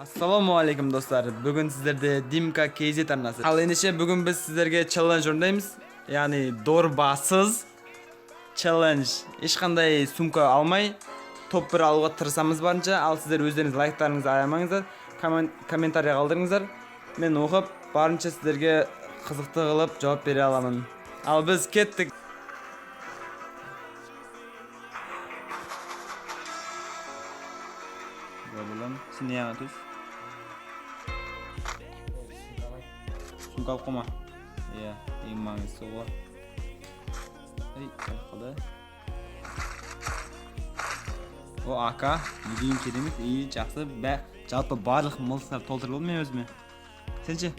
Assalomu alaykum do'stlar. Bugun sizlarda Dimka KZ arnasi. Al ендеше bugun biz sizlarga challenge o'rnaymiz. Ya'ni do'rbasiz challenge. Hech qanday sumka olmay top 1 olishga tirishamiz barcha. Al sizlar o'zlaringiz layklarningizni ayamangizlar, kommentariya qoldiringizlar. Men o'qib, barcha sizlarga qiziqti qilib javob bera olaman. Al biz ketdik. Bo'lam, seni yana tuz. Sumka olib qo'yma. Ya, eng ma'nisi u. Ey, qildi. O aka, yediğim kedimiz iyi жақсы. Жалпы барлық мылтықтар толтырып алдым мен өзіме. Сенші?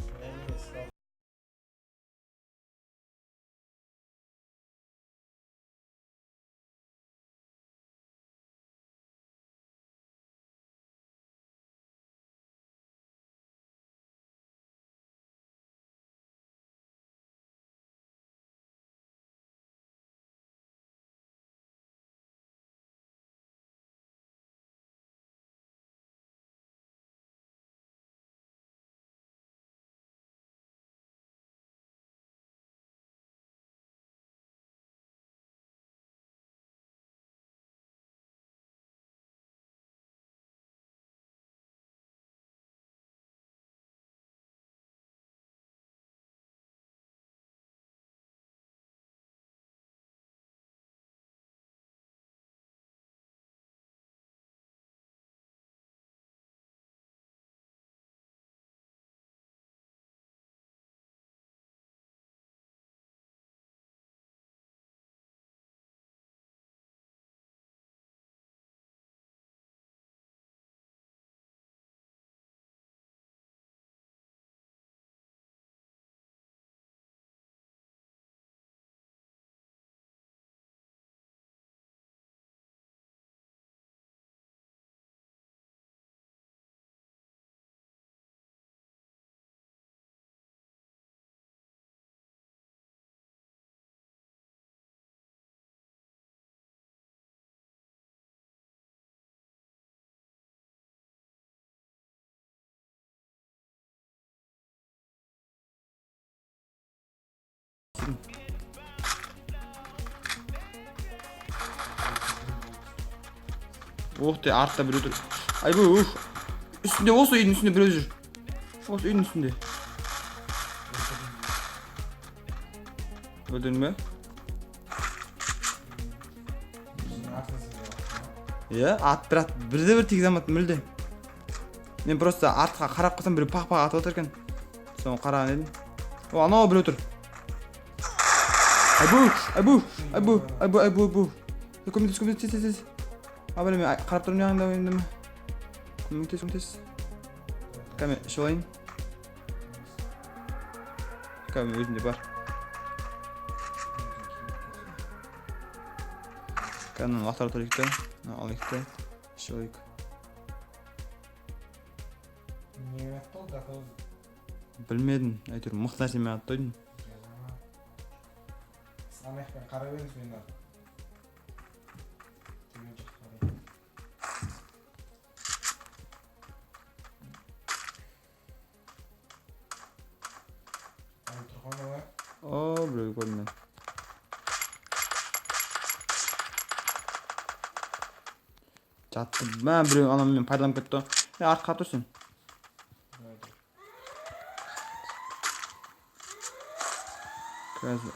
Oh de artta bir dur. Ay bu. Üstünde olsa uyun üstünde bir özür. Olsa uyun üstünde. Öldün mü? Ya at birde bir tek zaman müldü. Men просто артқа қарап қалсам бір пақ атып отыр екен. Соны қараған едім. О, анау бір отыр. Айбу. Көмектес. Абай мен қарап тұрмын жаңында енді ме? Көмектес. Кәме шолайын. Кәме өзінде бар. Кәмнің ақтар тұректі. Алайықты. Шолайық. Не аттол дақыл? Білмедім. Әйтеуір мықты нәрсемен аттойдым. Самайықпен қарап едіңіз мен ат. О, біреу көрдім мен. Жатты. Мен біреу анаммен пайдаланып кетті. Артқа тұрсын. Қазір.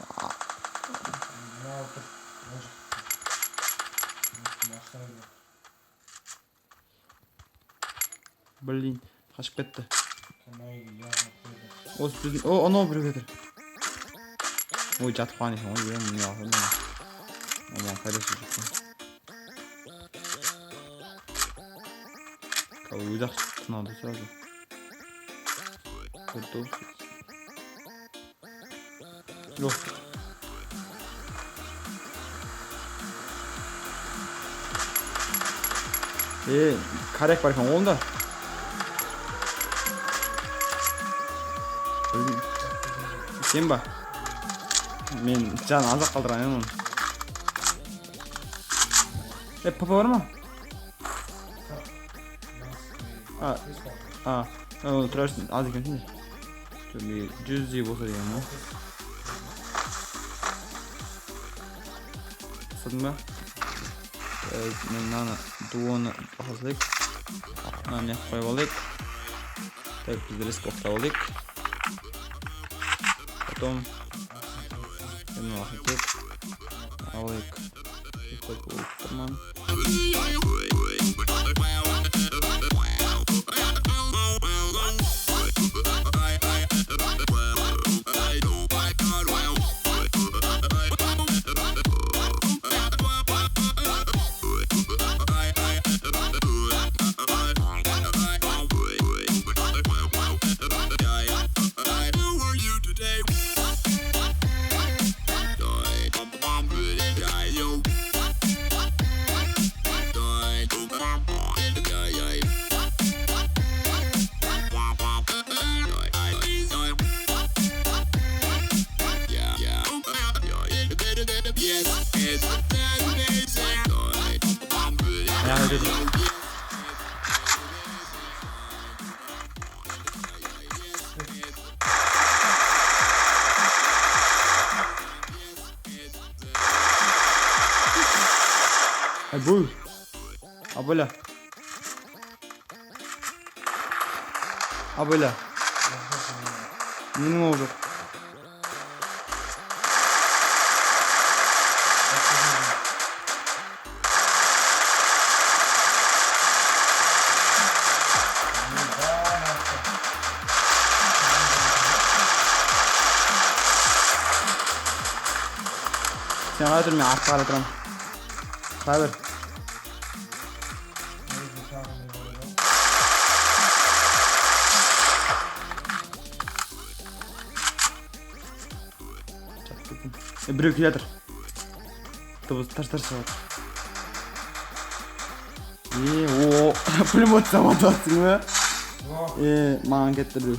Блин, қашып кетті. Осы біздің... О, анау біреу кетір. Ой, жатып қалған екен. Ой, не алғым. Оған пайдасы жоқ. Өзі-ақ тұнады сразу. Көрді осы. Жоқ. Карек бар екен қолында. Сен ба? Мен жаны азақ қалдырған ең оны. Папа бар ма? А, а, тұрашын аз екен сендер. Жөбе 100 болса деген ма? Садың ба? Мен мынаны дуоны басасылайық. Мынаны неғып қойып алайық. Так, біз риск оқыта алайық. Потом мен уақытек алайық. Қойып болып тұрман. Ayağını dedim. Ay bu. Abla. Abla. Neyin oldu? Sen kadar durmuyor, artık kadar duram. Kadar. Біреу келе жатыр. Дыбыс тарс шығады. О, пулемет заман жатсың ба? Маған кетті біреу.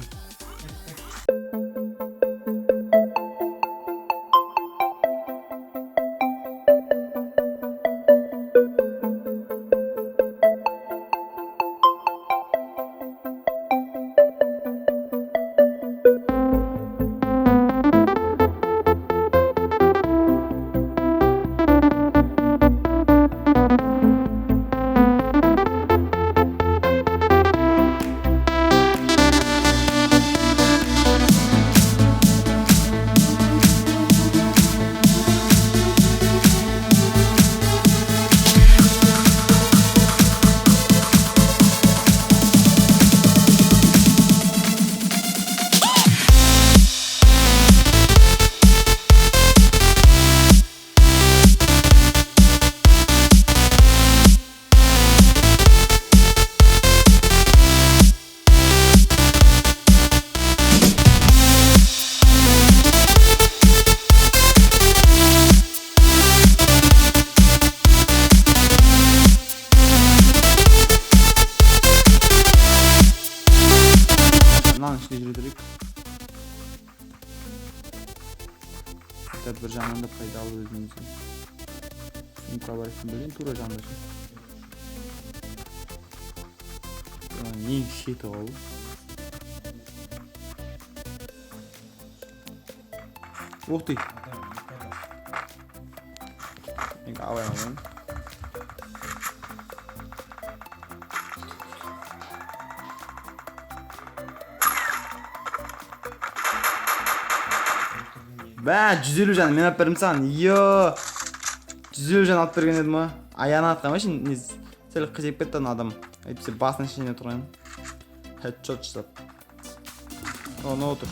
Жүрдірік. Bir жағынан да пайдалы өзімізге. Сумка бар екенін білейін, тура жанында жүр. Ең шеті ол. Ух ты! Енді алай алайын. Бә, 150 жан мен алып бердім саған. Йо! 150 жан алып берген едім ма? Аяғына атқан ма шын? Сәл қызеп кетті ана адам. Әйтпесе басына шейін тұрған. Headshot жасап. Оны отыр.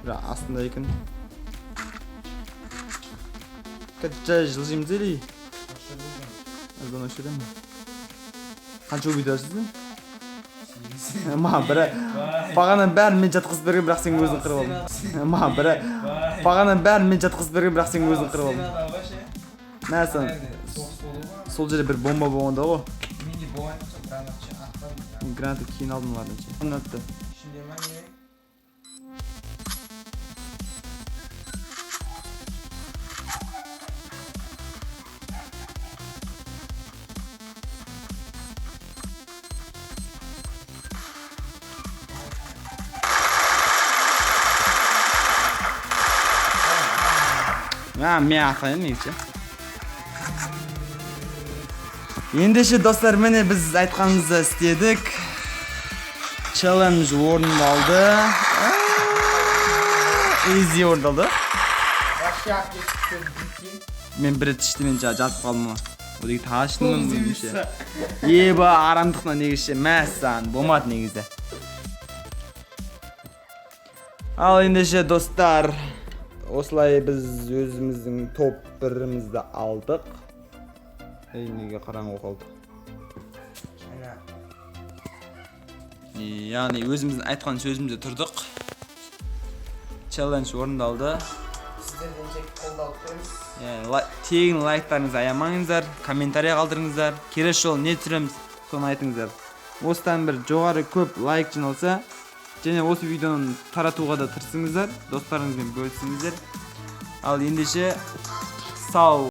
Бір астында екен. Кәтчә жылжимыз елей. Аздан өшірем. Қанша убейдерсіздің? Ма, бірі бағанын бәрін мен жатқызып берген, бірақ сен өзің қырып алдың. Ма, бірі бағанын бәрін мен жатқызып берген, бірақ сен өзің қырып алдың. Нәсін? Сол жерде бір бомба болғанда ғой. Гранаты кейін алдым олардың ше. Ұнатты. Men atayын негізі. Ендеше достар, міне біз айтқанымызды істедік. Challenge орындалды. Easy орындалды. Aşağı geçti. Мен бір рет іштімен жатып қалдым. Одан таашынмын немесе. Еба арамдықтан негізше мәссаған болмады негізі. Ал ендеше достар, осылай біз өзіміздің топ 1-імізді алдық. Неге қараңғы қалды. Яғни өзіміздің айтқан сөзімізде тұрдық. Challenge орындалды. Sizlerden çek kolda alıyoruz. Тегін лайктарыңызды аямаңыздар, комментарий қалдырыңыздар. Келесі жолы не түсіреміз, соны айтыңыздар. Осыдан бір жоғары көп лайк жиналса, және осы видеоны таратуға да тырысыңыздар, достарыңызбен бөлісіңіздер. Ал ендеше сау